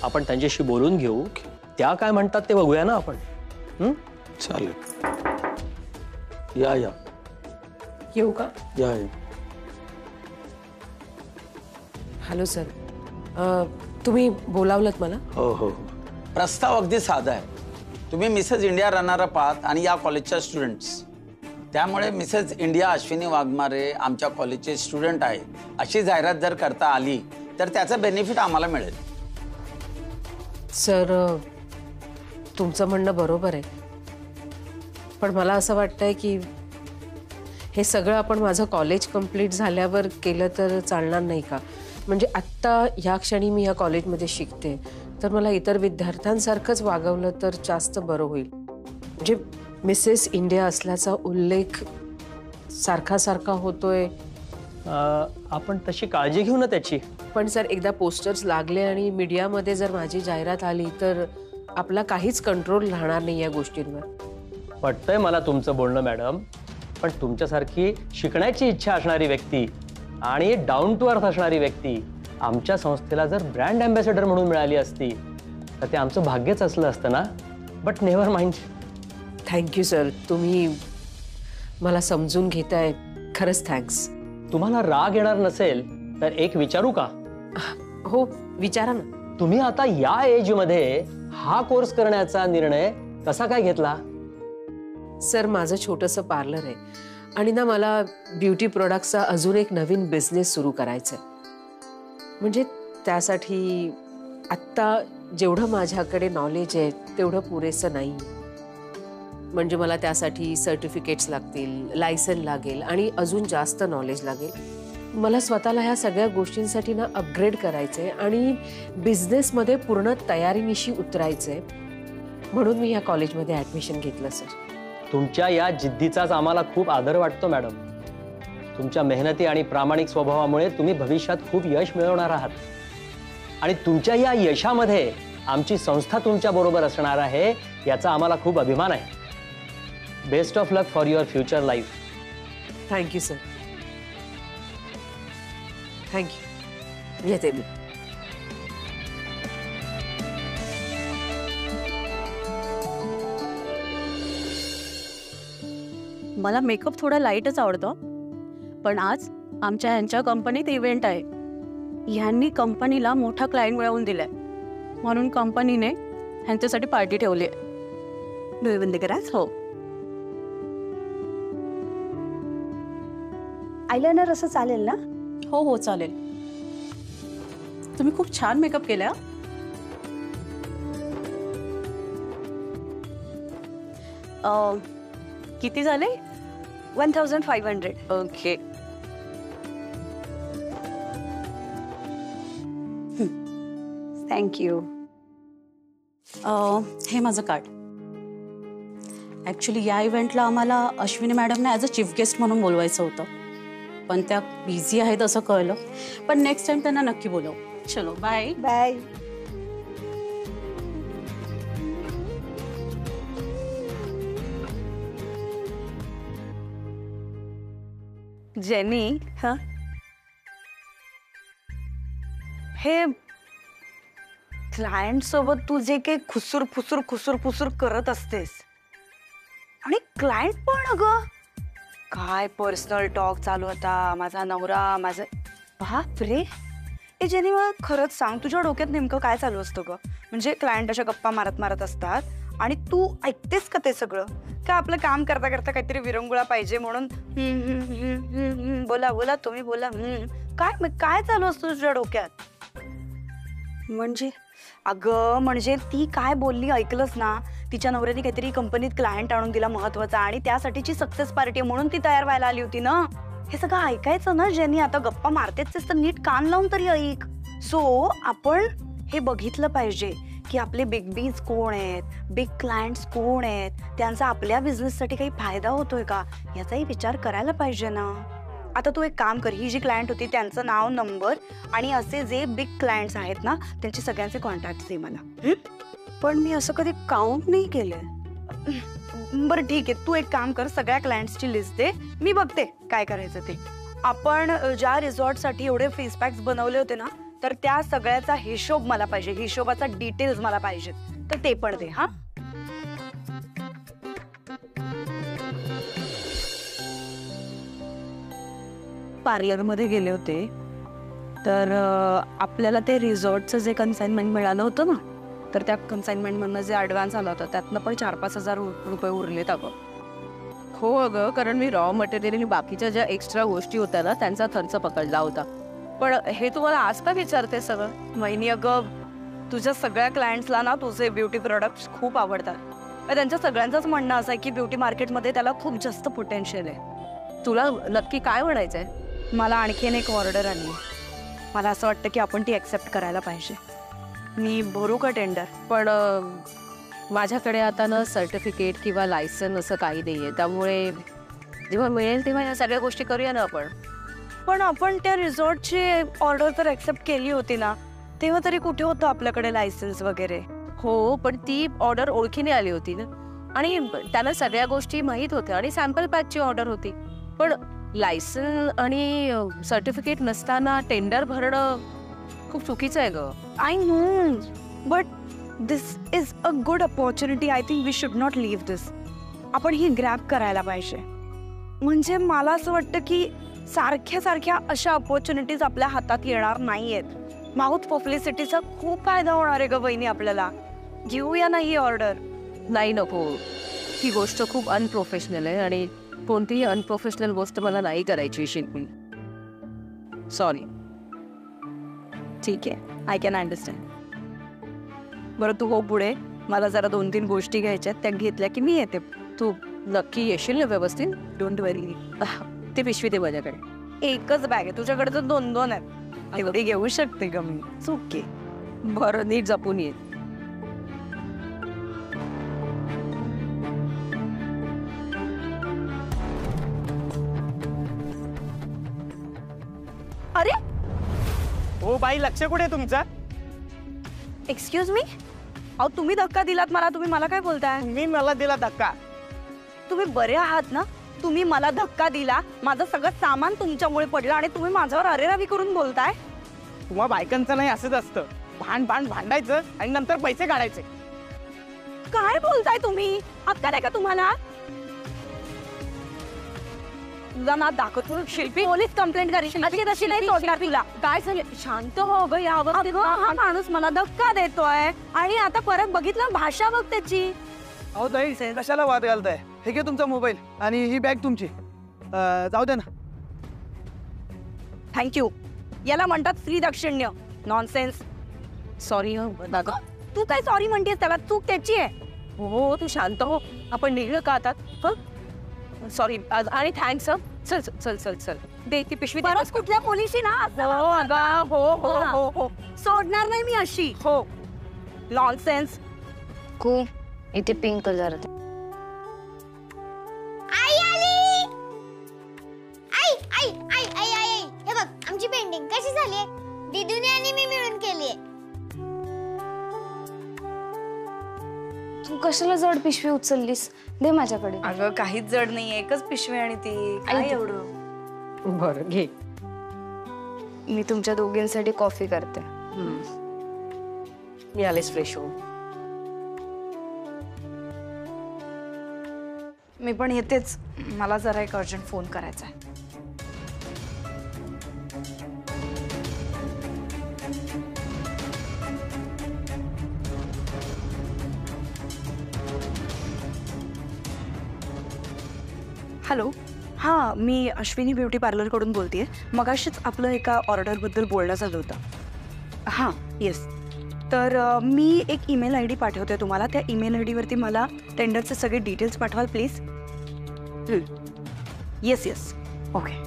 आपण त्यांच्याशी बोलून घेऊ, त्या काय म्हणतात ते बघूया ना आपण. चालेल. या या येऊ का? या या. हॅलो सर, तुम्ही बोलावलत मला? हो हो. प्रस्ताव अगदी साधा आहे. तुम्ही मिसेस इंडिया रनरअप आहात आणि या कॉलेजच्या स्टुडंट्स, त्यामुळे मिसेस इंडिया अश्विनी वाघमारे आमच्या कॉलेजचे स्टुडंट आहे अशी जाहिरात जर करता आली तर त्याचं बेनिफिट आम्हाला मिळेल. सर, तुमचं म्हणणं बरोबर आहे, पण मला असं वाटतंय की हे सगळं आपण माझं कॉलेज कंप्लीट झाल्यावर केलं तर चालणार नाही का? म्हणजे आत्ता ह्या क्षणी मी या कॉलेजमध्ये शिकते, तर मला इतर विद्यार्थ्यांसारखंच वागवलं तर जास्त बरं होईल. म्हणजे मिसेस इंडिया असल्याचा उल्लेख सारखा सारखा होतोय. आपण तशी काळजी घेऊ ना त्याची. पण सर, एकदा पोस्टर्स लागले आणि मीडियामध्ये जर माझी जाहिरात आली तर आपला काहीच कंट्रोल राहणार नाही या गोष्टींवर. पटतंय मला तुमचं बोलणं मॅडम, पण तुमच्यासारखी शिकण्याची इच्छा असणारी व्यक्ती आणि डाऊन टू अर्थ असणारी व्यक्ती आमच्या संस्थेला जर ब्रँड अँबॅसेडर म्हणून मिळाली असती तर ते आमचं भाग्यच असलं असतं ना. But never mind. Thank you sir, तुम्ही मला समजून घेताय, खरंच थँक्स. तुम्हाला राग येणार नसेल तर एक विचारू का? हो, विचारा ना. तुम्ही आता या एजमध्ये हा कोर्स करण्याचा निर्णय कसा काय घेतला? सर, माझं छोटंसं पार्लर आहे आणि ना मला ब्युटी प्रोडक्ट्सचा अजून एक नवीन बिझनेस सुरू करायचा आहे. म्हणजे त्यासाठी आत्ता जेवढं माझ्याकडे नॉलेज आहे तेवढं पुरेसं नाही. म्हणजे मला त्यासाठी सर्टिफिकेट्स लागतील, लायसन लागेल आणि अजून जास्त नॉलेज लागेल. मला स्वतःला ह्या सगळ्या गोष्टींसाठी ना अपग्रेड करायचं आहे आणि बिझनेसमध्ये पूर्ण तयारीनिशी उतरायचं आहे. म्हणून मी या कॉलेजमध्ये ॲडमिशन घेतलं सर. तुमच्या या जिद्दीचाच आम्हाला खूप आदर वाटतो मॅडम. तुमच्या मेहनती आणि प्रामाणिक स्वभावामुळे तुम्ही भविष्यात खूप यश मिळवणार आहात आणि तुमच्या या यशामध्ये आमची संस्था तुमच्या बरोबर असणार आहे याचा आम्हाला खूप अभिमान आहे. Best of luck for your future life. Thank you sir. Thank you. येते मी. मला मेकअप थोडा लाईटच आवडतो, पण आज आमच्या ह्यांच्या कंपनीत इव्हेंट आहे. ह्यांनी कंपनीला मोठा क्लायंट मिळवून दिलाय, म्हणून कंपनीने ह्यांच्यासाठी पार्टी ठेवली आहे. डोळे बंद करा. हो. आयलायनर असं चालेल ना? हो हो चालेल. तुम्ही खूप छान मेकअप केलाय. किती झाले? 1500. ओके. थँक्यू. हे माझं कार्ड. ॲक्च्युली या इव्हेंटला आम्हाला अश्विनी मॅडमने ॲज अ चीफ गेस्ट म्हणून बोलवायचं होतं, पण त्या बिझी आहेत असं कळलं. पण नेक्स्ट टाइम त्यांना नक्की बोलव. चलो बाय. बाय. जेनी, हे क्लायंट सोबत तू जे काही खुसूर फुसूर खुसूर फुसूर करत असतेस आणि क्लायंट पण अगं काय पर्सनल टॉक चालू होता. माझा नवरा, माझं. बाप रे. ए जेनी, मला खरंच सांग, तुझ्या डोक्यात नेमकं काय चालू असतं ग? म्हणजे क्लायंट अशा गप्पा मारत मारत असतात आणि तू ऐकतेस का ते सगळं? का आपलं काम करता करता काहीतरी विरंगुळा पाहिजे म्हणून बोला बोला तुम्ही बोला. काय चालू असतं तुझ्या डोक्यात? म्हणजे अगं म्हणजे ती काय बोलली ऐकलंस ना? तिच्या नवऱ्याने काहीतरी कंपनीत क्लायंट आणून दिला महत्वाचा आणि त्यासाठीची सक्सेस पार्टी म्हणून ती तयार व्हायला आली होती ना. हे सगळं ऐकायचं ना ज्यांनी. आता गप्पा मारतेच तर नीट कान लावून तरी ऐक. सो आपण हे बघितलं पाहिजे की आपले बिग बीज कोण आहेत, बिग क्लायंट्स कोण आहेत, त्यांचा आपल्या बिझनेससाठी काही फायदा होतोय का याचाही विचार करायला पाहिजे ना. आता तू एक काम कर, ही जी क्लायंट होती त्यांचं नाव, नंबर आणि असे जे बिग क्लायंट्स आहेत ना त्यांचे सगळ्यांचे कॉन्टॅक्ट दे मला. पण मी असं कधी काउंट नाही केलंय. बरं ठीक आहे, तू एक काम कर, सगळ्या क्लायंट्सची लिस्ट दे, मी बघते काय करायचं ते. आपण ज्या रिसॉर्टसाठी एवढे फेस पॅक्स बनवले होते ना तर त्या सगळ्याचा हिशोब मला पाहिजे, हिशोबाचा डिटेल्स मला पाहिजेत. तर ते पण दे. हा, पार्लरमध्ये गेले होते तर आपल्याला ते रिसॉर्टचं जे कन्साइनमेंट मिळालं होतं ना, तर त्या कन्साइनमेंटमधनं जे ॲडव्हान्स आला होता त्यातनं पण 4-5 हजार रुपये उरलेत अगं. हो अगं, कारण मी रॉ मटेरियल आणि बाकीच्या ज्या एक्स्ट्रा गोष्टी होत्या ना त्यांचा खर्च पकडला होता. पण हे तुम्हाला आज का विचारते सगळं? वहिनी अगं, तुझ्या सगळ्या क्लायंट्सला ना तुझे ब्युटी प्रोडक्ट्स खूप आवडतात. त्यांच्या सगळ्यांचंच म्हणणं असं आहे की ब्युटी मार्केटमध्ये त्याला खूप जास्त पोटेन्शियल आहे. तुला नक्की काय म्हणायचंय? मला आणखीन एक ऑर्डर आली. मला असं वाटतं की आपण ती ॲक्सेप्ट करायला पाहिजे. मी भरू का टेंडर? पण माझ्याकडे आता ना सर्टिफिकेट किंवा लायसन असं काही नाही आहे, त्यामुळे जेव्हा मिळेल तेव्हा या सगळ्या गोष्टी करूया ना आपण. पण आपण त्या रिसॉर्टची ऑर्डर तर ॲक्सेप्ट केली होती ना, तेव्हा तरी कुठे होतं आपल्याकडे लायसन्स वगैरे? हो, पण ती ऑर्डर ओळखीने आली होती ना, आणि त्यांना सगळ्या गोष्टी माहीत होत्या आणि सॅम्पल पॅकची ऑर्डर होती. पण लायसन आणि सर्टिफिकेट नसताना टेंडर भरणं खूप चुकीचं आहे ग. I know, but this is a good opportunity. I think we should not leave this. आपण ही ग्रॅब करायला पाहिजे. म्हणजे मला असं वाटतं की सारख्या सारख्या अशा अपॉर्च्युनिटीज आपल्या हातात येणार नाहीयेत. माउथ पब्लिसिटीचा खूप फायदा होणार आहे ग वहिनी आपल्याला. घेऊया ना ही ऑर्डर. नाही, नको. ही गोष्ट खूप अनप्रोफेशनल आहे आणि कोणतीही अनप्रोफेशनल गोष्ट मला नाही करायची शिल्पी. सॉरी. ठीक आहे, आय कॅन अंडरस्टँड. बरं तू हो पुढे. मला जरा 2-3 गोष्टी घ्यायच्यात, त्या घेतल्या की मी येते. तू नक्की येशील ना व्यवस्थित? डोंट वरी. ते पिशवी दे माझ्याकडे. एकच बॅग आहे, तुझ्याकडे तर 2-2 आहेत. एवढी घेऊ शकते का मी? चुके. बरं, नीट जपून ये. अरे हो बाई, लक्ष कुठे तुमचा? Excuse me. अहो तुम्ही धक्का दिलात मला. तुम्ही मला काय बोलताय? मी मला दिला धक्का. तुम्ही बरे आहात ना? तुम्ही मला धक्का दिला, माझं सगळं सामान तुमच्यामुळे पडलं आणि तुम्ही माझ्यावर अरेरावी करून बोलताय. तुम्हा बायकांचं नाही असंच असतं. भांडायचं आणि नंतर पैसे काढायचे. काय बोलताय तुम्ही? अक्कल आहे का तुम्हाला? तुझा ना दाखवतो शिल्पी. पोलीस कंप्लेंट करीन. तशी नाही सोडणार तुला. काय झालं? शांत हो ग. यावर हा माणूस मला धक्का देतोय आणि आता परत बघितलं भाषा बघ त्याची. अहो ताई, कशाला वाद घालताय? हे घे तुमचा मोबाईल आणि ही बॅग तुमची. जाऊ दे ना. थँक्यू. याला म्हणतात स्त्री दाक्षिण्य. नॉनसेन्स. सॉरी. तू काय सॉरी म्हणतेस? त्याला चूक त्याची आहे. हो, तू शांत हो. आपण निघलं का आता? सॉरी आणि थँक्स. चल चल चल चल. दे ती पिशवी. परत कुठल्या पोलिसी ना? हो अगं, हो हो हो हो. सोडणार नाही मी अशी. हो. नॉनसेन्स. को इथे पिंक कलर. आई आली. आई आई आई आई आई, हे बघ आमची पेंटिंग कशी झालीये. दीदूने आणि मी मिळून केलीये. तू कशाला जड पिशवी उचललीस? दे माझ्याकडे. अगं काहीच जड नाहीये, एकच पिशवी आणि ती काय एवढं. बरं घे. मी तुमच्या दोघींसाठी कॉफी करते. मी आलेच फ्रेश होऊन. मी पण येतेच. मला जरा एक अर्जंट फोन करायचा आहे. हॅलो. हां, मी अश्विनी ब्युटी पार्लरकडून बोलतेय. मगाशीच आपलं एका ऑर्डरबद्दल बोलणं झालं होतं. हां, येस. तर मी एक ईमेल आय डी पाठवते तुम्हाला. त्या ईमेल आय डीवरती मला टेंडरचे सगळे डिटेल्स पाठवाल please. Yes yes. Okay.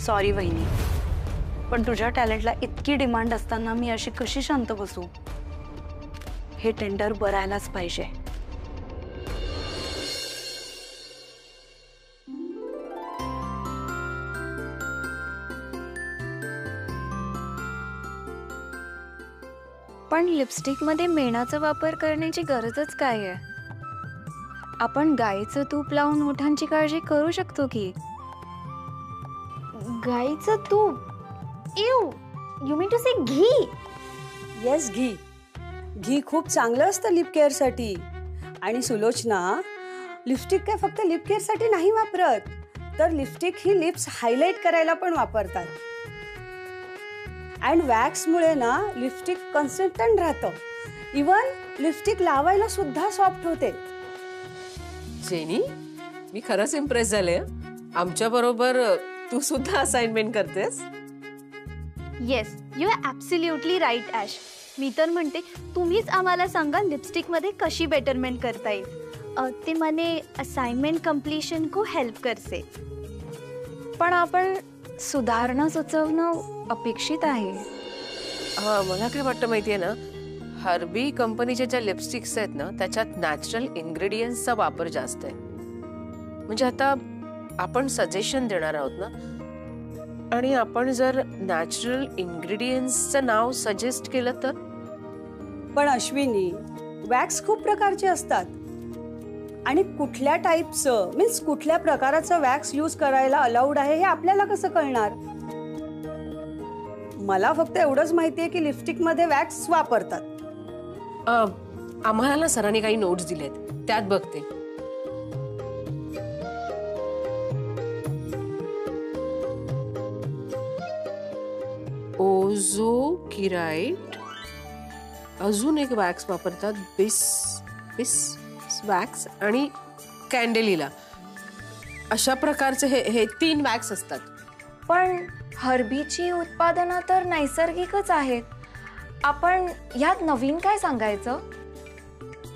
Sorry वहिनी, पण तुझ्या टॅलेंटला इतकी डिमांड असताना मी अशी कशी शांत बसू? हे टेंडर भरायलाच पाहिजे. पण लिपस्टिक मध्ये मेणाचा वापर करण्याची गरजच काय आहे? आपण गाईचं तूप लावून ओठांची काळजी करू शकतो की. गाईचं तूप? Ew, you mean to say ghee? Yes, ghee. Ghee खूप चांगलं असतं लिप केअरसाठी. आणि सुलोचना, लिपस्टिक काय फक्त लिप केअरसाठी नाही वापरत, तर लिपस्टिक ही लिप्स हायलाइट करायला पण वापरतात. अँड वॅक्समुळे ना लिपस्टिक कन्सिस्टंट राहतं. इवन लिपस्टिक लावायला सुद्धा सॉफ्ट होते. जेनी, मी खरंच इम्प्रेस झाले. आमच्या बरोबर तू सुद्धा असाइनमेंट करतेस? Yes, you are absolutely right Ash. मी तर म्हणते तुम्हीच आम्हाला सांगा लिपस्टिकमध्ये कशी बेटरमेंट करता येईल. ते मने असाइनमेंट कम्प्लीशन को हेल्प करसे. पण आपण सुधारणा सुचवणं अपेक्षित आहे. मला काय वाटतं माहितीये ना, हर्बी कंपनीच्या ज्या लिपस्टिक्स आहेत ना, त्याच्यात नॅचरल इन्ग्रेडियंट्सचा वापर जास्त आहे. म्हणजे आता आपण सजेशन देणार आहोत ना, आणि आपण जर नॅचरल इन्ग्रेडियंट्सचं नाव सजेस्ट केलं तर. पण अश्विनी, वॅक्स खूप प्रकारचे असतात आणि कुठल्या टाईपचं मीन्स कुठल्या प्रकाराचं वॅक्स यूज करायला अलाउड आहे हे आपल्याला कसं कळणार? मला फक्त एवढंच माहितीये की लिपस्टिक मध्ये वॅक्स वापरतात. आम्हाला ना सरांनी काही नोट्स दिलेत, त्यात बघते. ओझो किराइट, अजून एक वॅक्स वापरतात, बिस वॅक्स आणि कॅन्डेलिला. अशा प्रकारचे हे 3 वॅक्स असतात. पण हर्बीची उत्पादनं तर नैसर्गिकच आहेत. आपण यात नवीन काय सांगायचं?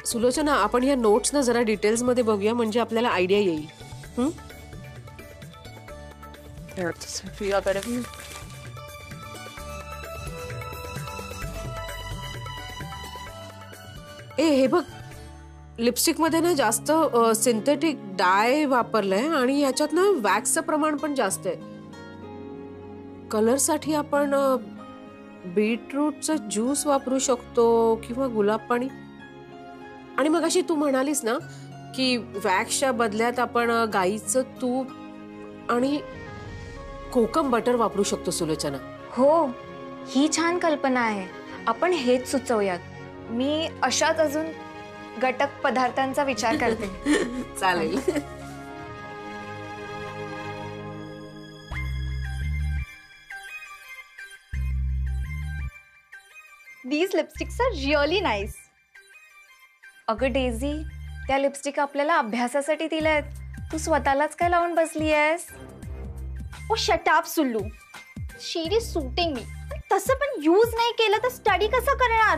सुलोचना, आपण या नोट्स ना जरा डिटेल्स मध्ये बघूया, म्हणजे आपल्याला आयडिया येईल. हे बघ, लिपस्टिक मध्ये ना जास्त सिंथेटिक डाय वापरलंय आणि याच्यात ना वॅक्सचं प्रमाण पण जास्त आहे. कलर साठी आपण बीटरूटचा ज्यूस वापरू शकतो किंवा गुलाब पाणी. आणि मग अशी तू म्हणालीस ना की वॅक्सच्या बदल्यात आपण गाईचं तूप आणि कोकम बटर वापरू शकतो. सुलोचना, हो, ही छान कल्पना आहे. आपण हेच सुचवूयात. मी अशाच अजून घटक पदार्थांचा विचार करते. चालेल. These lipsticks are really nice. अगं डेझी, त्या लिपस्टिक आपल्याला अभ्यासासाठी दिल्यात. तू स्वतःलाच काय लावून बसली आहेस? Oh shut up Sullu. She is suiting me. तसं पण यूज नाही केलं तर स्टडी कसं करणार?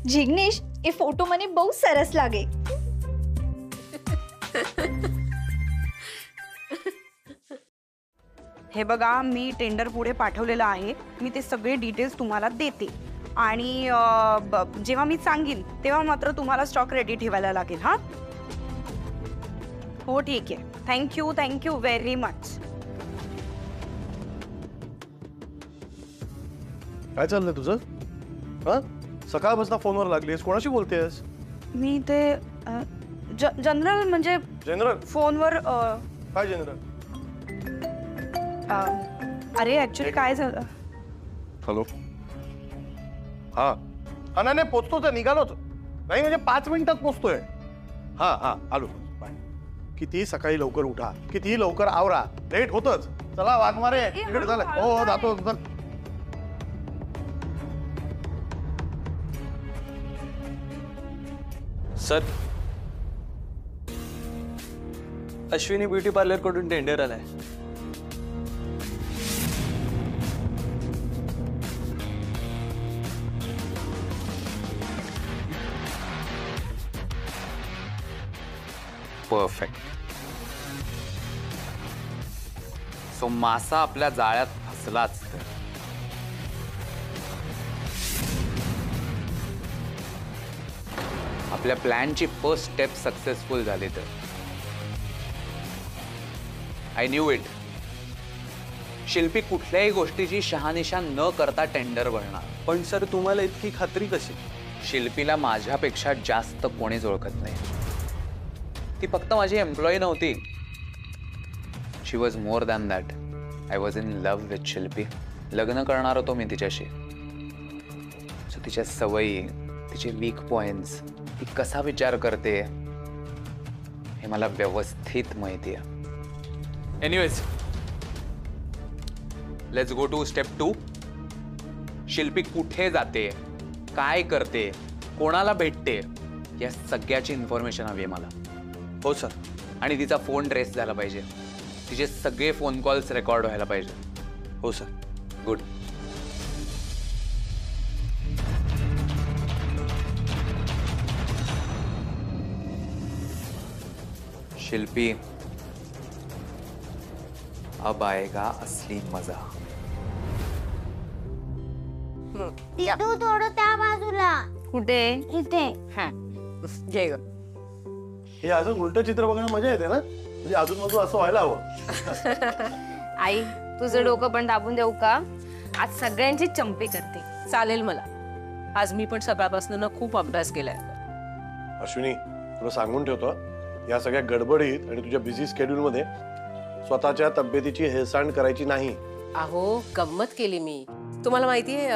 जिग्नेश, ए फोटो મને બહુ સરસ લાગે. हे बघा, मी टेंडर पुढे पाठवलेलं आहे. मी ते सगळे डिटेल्स तुम्हाला देते आणि जेव्हा मी सांगेन तेव्हा मात्र तुम्हाला स्टॉक रेडी ठेवायला लागेल. हा, हो ठीक आहे. Thank you very much. काय चाललंय तुझं? हा, सकाळपासून फोनवर लागलीस, कोणाशी बोलतेस? मी ते जनरल म्हणजे जनरल फोनवर. काय जनरल? अरे ऍक्च्युली काय झालं? हॅलो. हा हा, नाही पोचतोच आहे, निघालोच नाही, म्हणजे 5 मिनिटात पोचतोय. हा आलो. बाय. किती सकाळी लवकर उठा, किती लवकर आवरा, लेट होतच. चला वाघमारे, इकडे झालं. हो जातो. सर, अश्विनी ब्युटी पार्लर कडून टेंडर आलाय. परफेक्ट. सो मासा आपल्या जाळ्यात फसलाच तर. आपल्या प्लॅनची फर्स्ट स्टेप सक्सेसफुल झाली तर. I knew it. शिल्पी कुठल्याही गोष्टीची शहानिशा न करता टेंडर भरणार. पण सर तुम्हाला इतकी खात्री कशी? शिल्पीला माझ्यापेक्षा जास्त कोणीच ओळखत नाही. ती फक्त माझी एम्प्लॉई नव्हती. She was more than that. I was in love with Shilpi. लग्न करणार होतो मी तिच्याशी. सो तिच्या सवयी, तिचे वीक पॉइंट्स, ती कसा विचार करते हे मला व्यवस्थित माहिती आहे. Anyways, let's go to step 2. Shilpi कुठे जाते, काय करते, कोणाला भेटते, या सगळ्याची इन्फॉर्मेशन हवी आहे मला. हो सर. आणि तिचा फोन ट्रेस झाला पाहिजे. तिचे सगळे फोन कॉल्स रेकॉर्ड व्हायला पाहिजे. हो सर. गुड. शिल्पी, अब आएगा असली मजा. तू थोडं त्या बाजूला. कुठे? इथे. घे ग. हे अजून उलट चित्र बघणं मजा येते ना, म्हणजे अजून मजून असं व्हायला हवं. आई, तुझं डोकं पण दाबून देऊ का? आज सगळ्यांची चंपी करते. चालेल मला. आज मी पण सकाळपासून ना खूप अभ्यास केलाय. अश्विनी, तुला सांगून ठेवतो, या सगळ्या गडबडीत आणि तुझ्या बिझी स्केड्यूल मध्ये स्वतःच्या तब्येतीची हेळसांड करायची नाही. अहो, गंमत केली मी. तुम्हाला माहितीये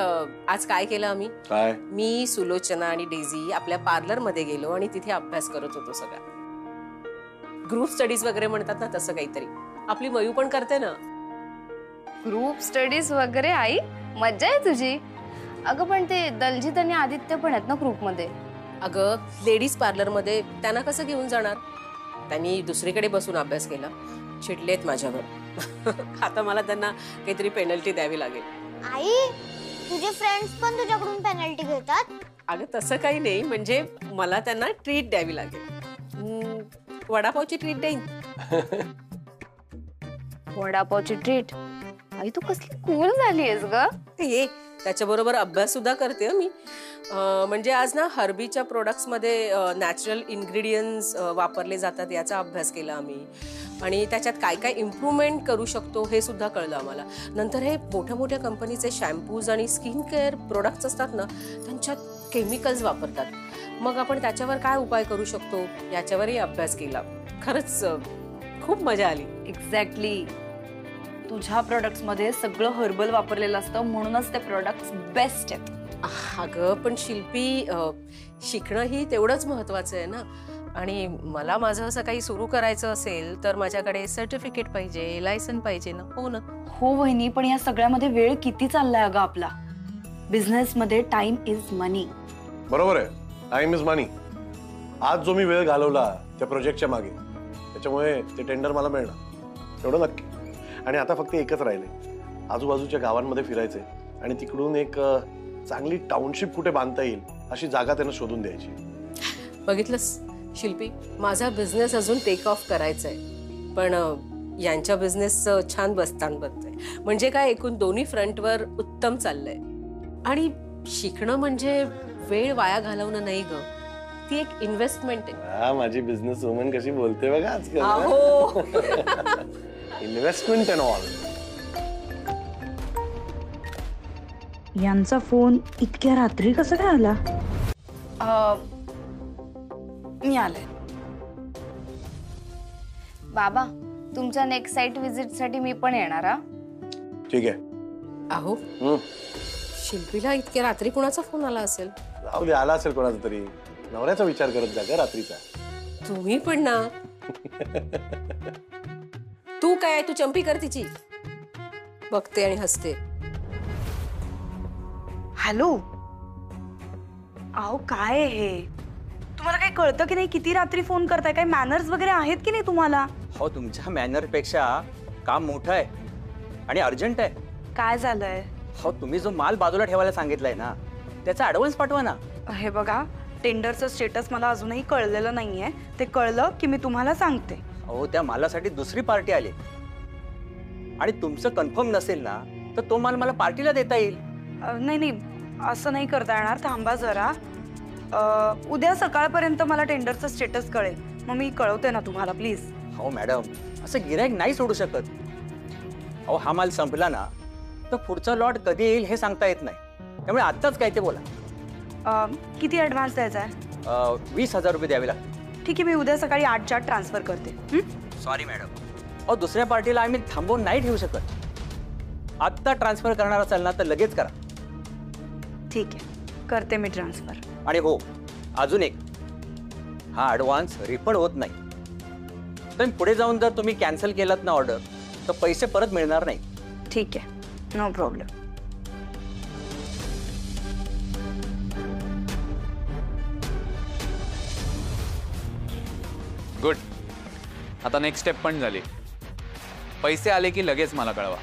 आज काय केलं आम्ही? काय? मी, सुलोचना आणि डेझी आपल्या पार्लर मध्ये गेलो आणि तिथे अभ्यास करत होतो. सगळा ग्रुप स्टडीज वगैरे म्हणतात ना, तसं काहीतरी. आपली मयू पण करते ना ग्रुप स्टडीज वगैरे. आई, मज्जा आहे तुझी. अगं पण ते दलजीत आणि आदित्य पण आहेत ना ग्रुप मध्ये. अगं, लेडीज पार्लर मध्ये त्यांना कसं घेऊन जाणार? त्यांनी दुसरीकडे बसून अभ्यास केला. चिडलेत माझ्यावर. आता मला त्यांना काहीतरी पेनल्टी द्यावी लागेल. आई, तुझे फ्रेंड्स पण तुझ्याकडून पेनल्टी घेतात? अगं तसं काही नाही, म्हणजे मला त्यांना ट्रीट द्यावी लागेल. वडापावची ट्रीट देईन. वडापावची ट्रीट? आई, तू कसली कूल झालीयस ग. ये, त्याच्याबरोबर अभ्यास सुद्धा करते मी. म्हणजे आज ना हर्बीच्या प्रोडक्ट्स मध्ये नॅचरल इन्ग्रेडियंट्स वापरले जातात याचा अभ्यास केला आम्ही. आणि त्याच्यात काय काय इम्प्रूव्हमेंट करू शकतो हे सुद्धा कळलं आम्हाला. नंतर हे मोठ्या मोठ्या कंपनीचे शॅम्पूज आणि स्किन केअर प्रोडक्ट्स असतात ना, त्यांच्यात केमिकल्स वापरतात. मग आपण त्याच्यावर काय उपाय करू शकतो याच्यावरही अभ्यास केला. खरंच खूप मजा आली. एक्झॅक्टली. तुझ्या प्रोडक्ट्स मध्ये सगळं हर्बल वापरलेलं असतं, म्हणूनच ते प्रोडक्ट्स बेस्ट आहेत. अगं पण शिल्पी, शिकणं ही तेवढंच महत्वाचं आहे ना. आणि मला माझं असं काही सुरू करायचं असेल तर माझ्याकडे सर्टिफिकेट पाहिजे, लायसन पाहिजे ना. हो ना? हो वहिनी, पण या सगळ्यामध्ये वेळ किती चाललाय अगं आपला. बिझनेस मध्ये टाइम इज मनी. बरोबर आहे, टाइम इज मनी. आज जो मी वेळ घालवला त्या प्रोजेक्टच्या मागे, त्याच्यामुळे ते टेंडर मला मिळणार, एवढं नक्की. आणि आता फक्त एकच राहिले, आजूबाजूच्या गावांमध्ये फिरायचे आणि तिकडून एक चांगली टाउनशिप कुठे बांधता येईल अशी जागा त्यांना शोधून द्यायची. बघितलंस शिल्पी, माझा बिझनेस अजून टेक ऑफ करायचा आहे, पण यांच्या बिझनेसचं छान बस्तान बनतंय. म्हणजे काय, एकूण दोन्ही फ्रंटवर उत्तम चाललंय. आणि शिकणं म्हणजे वेळ वाया घालवणं नाही ग, ती एक इन्व्हेस्टमेंट आहे. माझी बिझनेस वुमन कशी बोलते बघा आजकाल. अहो इन्व्हेस्टमेंट अँड ऑल. यांचा फोन इतक्या रात्री कसं काय आला? मी आले. बाबा, तुमच्या नेक्स्ट साइट विजिट साठी मी पण येणार. हा, ठीक आहे. अहो, शिल्पीला इतक्या रात्री कुणाचा फोन आला असेल? जाऊ दे, आला असेल कोणाचा तरी. नवऱ्याचा विचार करत जा ग रात्रीचा. तुम्ही पण ना. तू काय, तू चंपी कर तिची. बघते आणि हसते. हॅलो. अहो काय हे, तुम्हाला काही कळतं की नाही? किती रात्री फोन करताय? काही मॅनर्स वगैरे आहेत की नाही तुम्हाला? हो, तुमच्या मॅनर पेक्षा काम मोठं आहे आणि अर्जंट आहे. काय झालंय? हो, तुम्ही जो माल बाजूला ठेवायला सांगितलाय ना, त्याचा ऍडव्हान्स पाठवा ना. हे बघा, टेंडरचं स्टेटस मला अजूनही कळलेलं नाहीये. ते कळलं की मी तुम्हाला सांगते. हो, त्या मालासाठी दुसरी पार्टी आली आणि तुमचं कन्फर्म नसेल ना तर तो माल मला पार्टीला देता येईल. नाही नाही, असं नाही करता येणार. थांबा जरा. उद्या सकाळपर्यंत मला टेंडरचं स्टेटस कळेल, मग मी कळवते ना तुम्हाला, प्लीज. हो मॅडम, असं गिऱ्हाईक नाही सोडू शकत. अहो हा माल संपला ना तर पुढचा लॉट कधी येईल हे सांगता येत नाही, त्यामुळे आत्ताच काय ते बोला. किती ॲडव्हान्स द्यायचा आहे? 20,000 रुपये द्यावे लागतील. ठीक आहे, मी उद्या सकाळी 8च्या आत ट्रान्सफर करते. सॉरी मॅडम, अहो दुसऱ्या पार्टीला आम्ही थांबवून नाही ठेवू शकत. आत्ता ट्रान्सफर करणार असाल ना तर लगेच करा. ठीक आहे, करते मी ट्रान्सफर. आणि हो, अजून एक, हा ॲडव्हान्स रिफंड होत नाही. तर पुढे जाऊन जर तुम्ही कॅन्सल केलात ना ऑर्डर तर पैसे परत मिळणार नाही. ठीक आहे, नो प्रॉब्लेम. गुड. आता नेक्स्ट स्टेप पण झाली. पैसे आले की लगेच मला कळवा.